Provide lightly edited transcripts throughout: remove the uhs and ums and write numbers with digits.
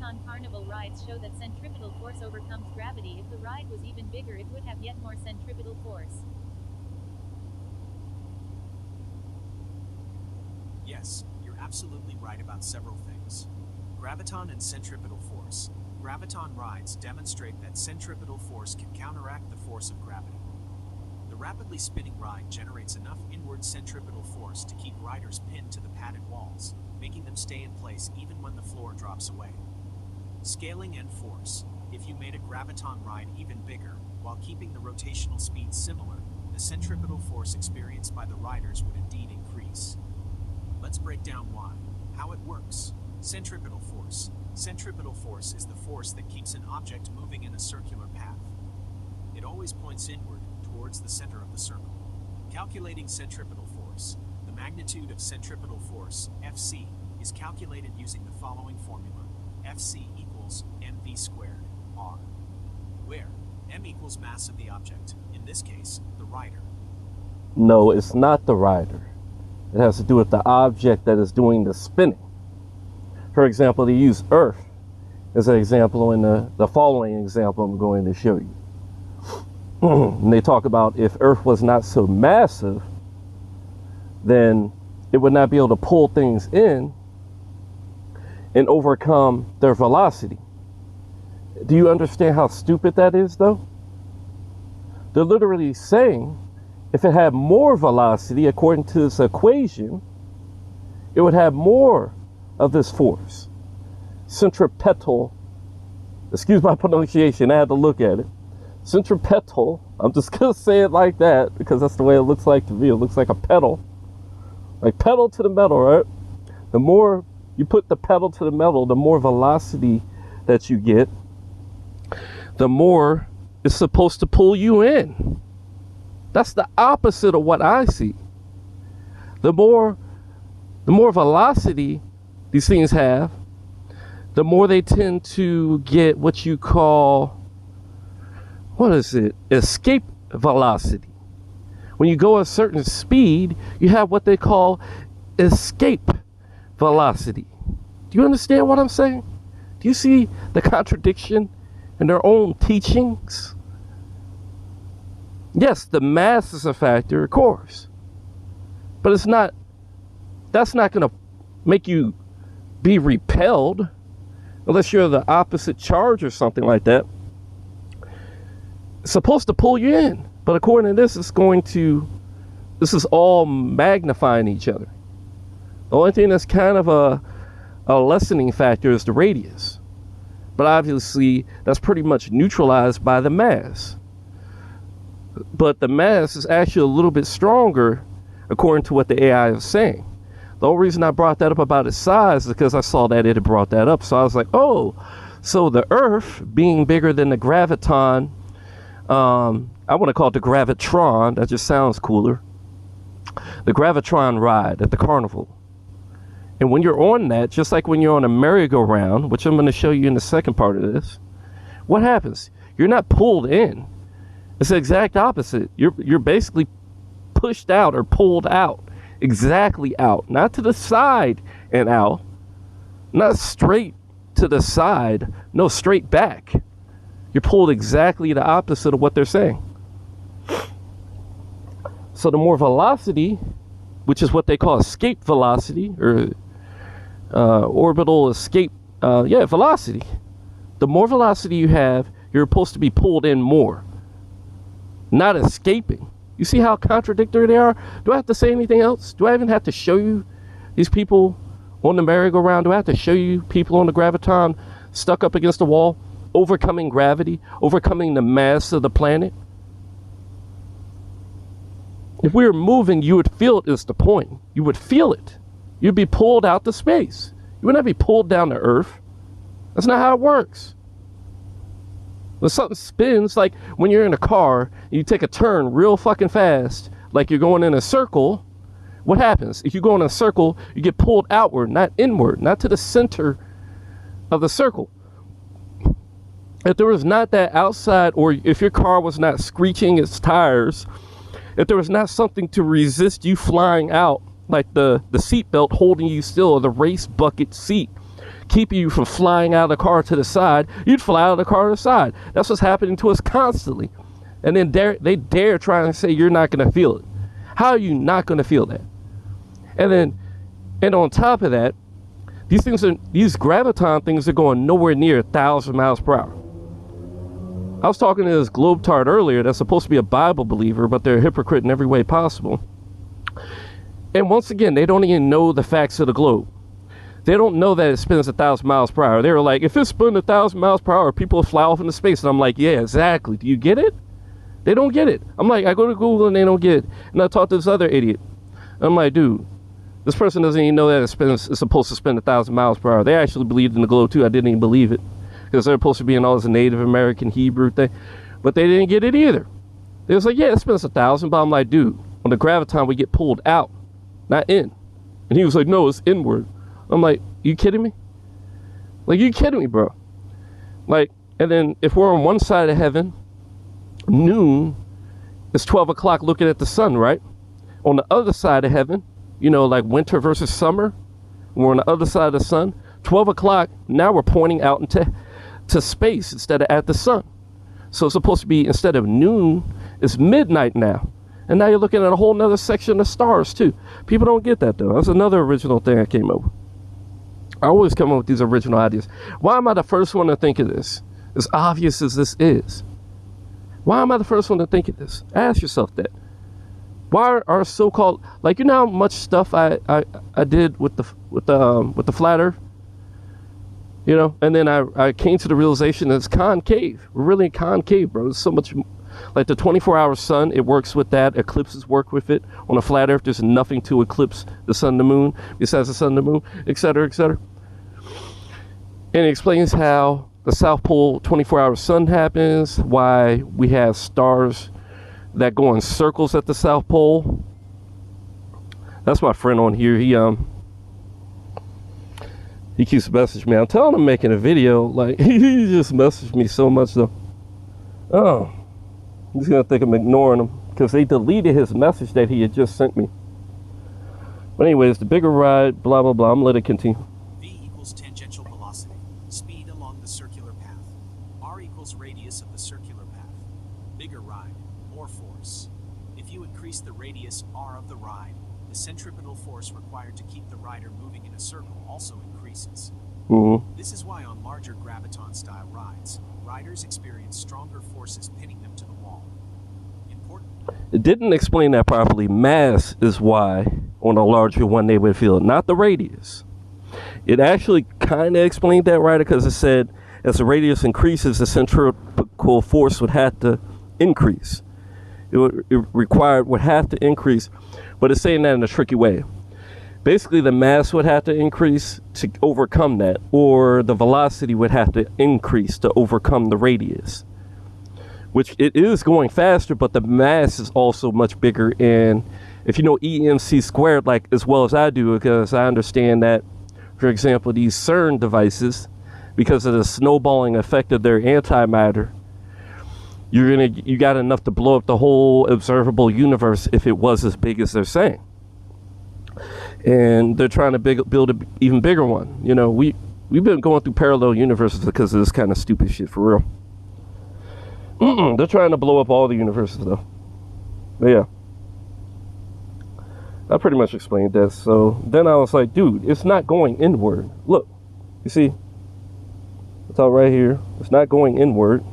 Graviton carnival rides show that centripetal force overcomes gravity. If the ride was even bigger, it would have yet more centripetal force. Yes, you're absolutely right about several things. Graviton and centripetal force. Graviton rides demonstrate that centripetal force can counteract the force of gravity. The rapidly spinning ride generates enough inward centripetal force to keep riders pinned to the padded walls, making them stay in place even when the floor drops away. Scaling and force. If you made a graviton ride even bigger, while keeping the rotational speed similar, the centripetal force experienced by the riders would indeed increase. Let's break down why. How it works. Centripetal force. Centripetal force is the force that keeps an object moving in a circular path. It always points inward, towards the center of the circle. Calculating centripetal force. The magnitude of centripetal force, Fc, is calculated using the following formula. Fc equals mv squared, r, where m equals mass of the object, in this case, the rider. No, it's not the rider. It has to do with the object that is doing the spinning. For example, they use Earth as an example in the following example I'm going to show you. And they talk about if Earth was not so massive, then it would not be able to pull things in and overcome their velocity. Do you understand how stupid that is, though? They're literally saying if it had more velocity, according to this equation, it would have more of this force. Centripetal, excuse my pronunciation, I had to look at it. Centripetal, I'm just gonna say it like that because that's the way it looks like to me. It looks like a pedal, like pedal to the metal, right? The more you put the pedal to the metal, the more velocity that you get, the more it's supposed to pull you in. That's the opposite of what I see. The more velocity these things have, the more they tend to get what you call, what is it? Escape velocity. When you go a certain speed, you have what they call escape velocity. Do you understand what I'm saying? Do you see the contradiction in their own teachings? Yes, the mass is a factor, of course. But it's not, that's not going to make you be repelled unless you're the opposite charge or something like that. It's supposed to pull you in, but according to this, this is all magnifying each other. The only thing that's kind of a lessening factor is the radius, but obviously that's pretty much neutralized by the mass. But the mass is actually a little bit stronger according to what the AI is saying. The only reason I brought that up about its size is because I saw that it had brought that up, so I was like, oh, so the Earth being bigger than the graviton, I want to call it the gravitron, that just sounds cooler. The gravitron ride at the carnival. And when you're on that, just like when you're on a merry-go-round, which I'm going to show you in the second part of this, what happens? You're not pulled in. It's the exact opposite. You're basically pushed out or pulled out. Exactly out. Not to the side and out. Not straight to the side. No, straight back. You're pulled exactly the opposite of what they're saying. So the more velocity, which is what they call escape velocity, or orbital escape, velocity. The more velocity you have, you're supposed to be pulled in more, not escaping. You see how contradictory they are? Do I have to say anything else? Do I even have to show you these people on the merry-go-round? Do I have to show you people on the graviton stuck up against the wall, overcoming gravity, overcoming the mass of the planet? If we were moving, you would feel it is the point. You would feel it. You'd be pulled out to space. You would not be pulled down to Earth. That's not how it works. When something spins, like when you're in a car, and you take a turn real fucking fast, like you're going in a circle, what happens? If you go in a circle, you get pulled outward, not inward, not to the center of the circle. If there was not that outside, or if your car was not screeching its tires, if there was not something to resist you flying out, like the seat belt holding you still, or the race bucket seat, keeping you from flying out of the car to the side, you'd fly out of the car to the side. That's what's happening to us constantly. And then they dare try and say you're not going to feel it. How are you not going to feel that? And on top of that, these graviton things are going nowhere near 1,000 miles per hour. I was talking to this globetard earlier that's supposed to be a Bible believer, but they're a hypocrite in every way possible. And once again, they don't even know the facts of the globe. They don't know that it spins 1,000 miles per hour. They were like, if it spun 1,000 miles per hour, people will fly off into space. And I'm like, yeah, exactly. Do you get it? They don't get it. I'm like, I go to Google and they don't get it. And I talk to this other idiot. I'm like, dude, this person doesn't even know that it's supposed to spin 1,000 miles per hour. They actually believed in the globe too. I didn't even believe it because they're supposed to be in all this Native American Hebrew thing, but they didn't get it either. They was like, yeah, it spins 1,000, but I'm like, dude, on the graviton we get pulled out, not in. And he was like, no, it's inward. I'm like, you kidding me? Like, you kidding me, bro? Like, and then if we're on one side of heaven, noon is 12 o'clock looking at the sun, right? On the other side of heaven, you know, like winter versus summer, we're on the other side of the sun, 12 o'clock, now we're pointing out into space instead of at the sun. So it's supposed to be, instead of noon, it's midnight now. And now you're looking at a whole nother section of stars too. People don't get that though. That's another original thing I came up with. I always come up with these original ideas. Why am I the first one to think of this? As obvious as this is. Why am I the first one to think of this? Ask yourself that. Why are so-called, like, you know how much stuff I did with the flat earth? You know, and then I came to the realization that it's concave. We're really concave, bro. There's so much, like the 24-hour sun, it works with that. Eclipses work with it. On a flat earth, there's nothing to eclipse the sun and the moon besides the sun and the moon, etc., etc. And it explains how the South Pole 24-hour sun happens, why we have stars that go in circles at the South Pole. That's my friend on here. He keeps messaging me. I'm telling him I'm making a video. Like, he just messaged me so much though. Oh, he's gonna think I'm ignoring him because they deleted his message that he had just sent me. But anyways, the bigger ride, blah blah blah. I'm gonna let it continue. V equals tangential velocity, speed along the circular path. R equals radius of the circular path. Bigger ride, more force. If you increase the radius R of the ride, the centripetal force required to keep the rider moving in a circle also increases. This is why on larger graviton-style rides, riders experience stronger forces pinning them to the wall. Important. It didn't explain that properly. Mass is why on a larger one they would feel it, not the radius. It actually kind of explained that right because it said as the radius increases, the centripetal force would have to increase. It would have to increase, but it's saying that in a tricky way. Basically, the mass would have to increase to overcome that, or the velocity would have to increase to overcome the radius. Which it is going faster, but the mass is also much bigger. And if you know EMC squared, like as well as I do, because I understand that, for example, these CERN devices, because of the snowballing effect of their antimatter, you got enough to blow up the whole observable universe if it was as big as they're saying. And they're trying to build an even bigger one. You know, we've been going through parallel universes because of this kind of stupid shit, for real. They're trying to blow up all the universes, though. But yeah, I pretty much explained that. So then I was like, dude, it's not going inward. Look, you see, it's all right here. It's not going inward.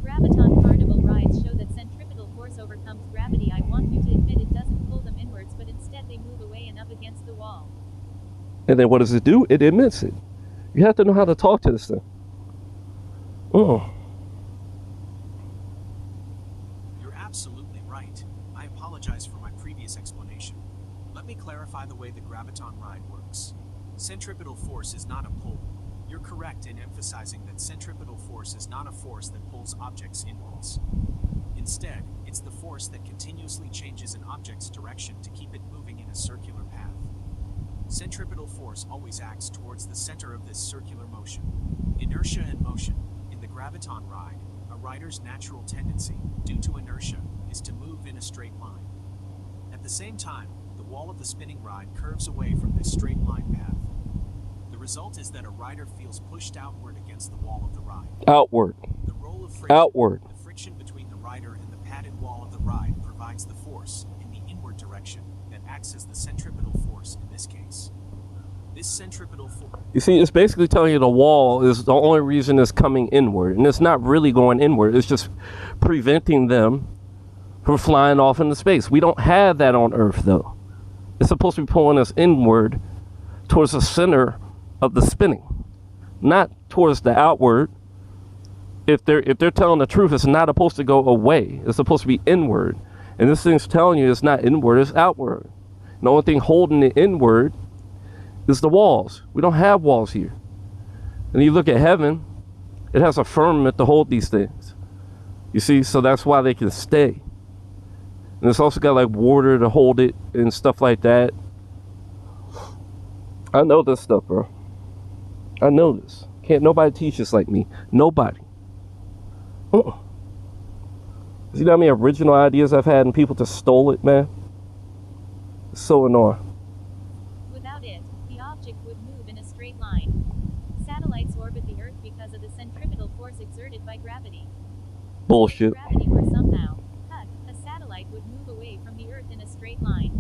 Graviton carnival rides show that centripetal force overcomes gravity. I want you to admit it doesn't pull them inwards, but instead they move away and up against the wall. And then what does it do? It emits it. You have to know how to talk to this thing. Oh. You're absolutely right. I apologize for my previous explanation. Let me clarify the way the graviton ride works. Centripetal force is not a pull. You're correct in emphasizing that centripetal force is not a force that pulls objects inwards. Instead, it's the force that continuously changes an object's direction to keep it moving in a circular path. Centripetal force always acts towards the center of this circular motion. Inertia and motion. In the graviton ride, a rider's natural tendency, due to inertia, is to move in a straight line. At the same time, the wall of the spinning ride curves away from this straight line path. The result is that a rider feels pushed outward against the wall of the ride. Outward. The role of friction, Outward. the friction between the rider and the padded wall of the ride provides the force in the inward direction that acts as the centripetal force in this case. This centripetal force. You see, it's basically telling you the wall is the only reason it's coming inward. And it's not really going inward. It's just preventing them from flying off into space. We don't have that on Earth, though. It's supposed to be pulling us inward towards the center of the spinning, not towards the outward. If they're telling the truth, it's not supposed to go away. It's supposed to be inward. And this thing's telling you it's not inward, it's outward. And the only thing holding it inward is the walls. We don't have walls here. And you look at heaven, it has a firmament to hold these things. You see, so that's why they can stay. And it's also got like water to hold it and stuff like that. I know this stuff, bro. I know this. Can't nobody teach this like me. Nobody. See how many original ideas I've had and people just stole it, man? It's so annoying. Without it, the object would move in a straight line. Satellites orbit the Earth because of the centripetal force exerted by gravity. Bullshit. If gravity were somehow cut, a satellite would move away from the Earth in a straight line.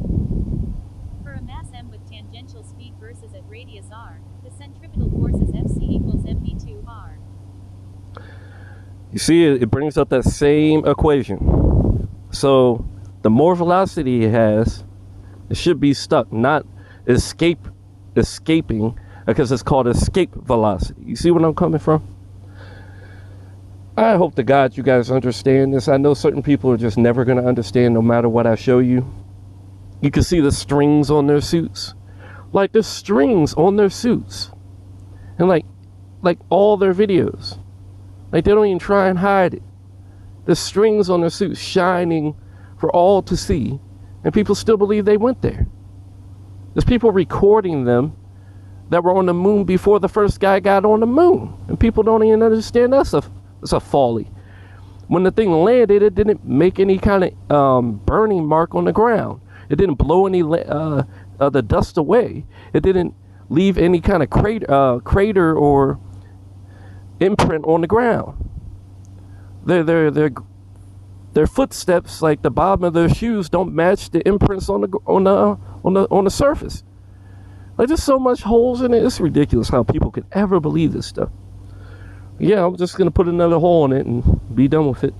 For a mass m with tangential speed versus at radius r, the centripetal force is Fc equals mv2r. You see, it brings up that same equation. So the more velocity it has, it should be stuck, not escaping, because it's called escape velocity. You see where I'm coming from? I hope to God you guys understand this. I know certain people are just never going to understand no matter what I show you. You can see the strings on their suits. Like there's strings on their suits. And like all their videos. Like they don't even try and hide it. There's strings on their suits shining for all to see. And people still believe they went there. There's people recording them that were on the moon before the first guy got on the moon. And people don't even understand that's a folly. When the thing landed, it didn't make any kind of burning mark on the ground. It didn't blow any the dust away. It didn't leave any kind of crater or imprint on the ground. Their footsteps, like the bottom of their shoes, don't match the imprints on the surface. Like there's so much holes in it. It's ridiculous how people could ever believe this stuff. Yeah, I'm just gonna put another hole in it and be done with it.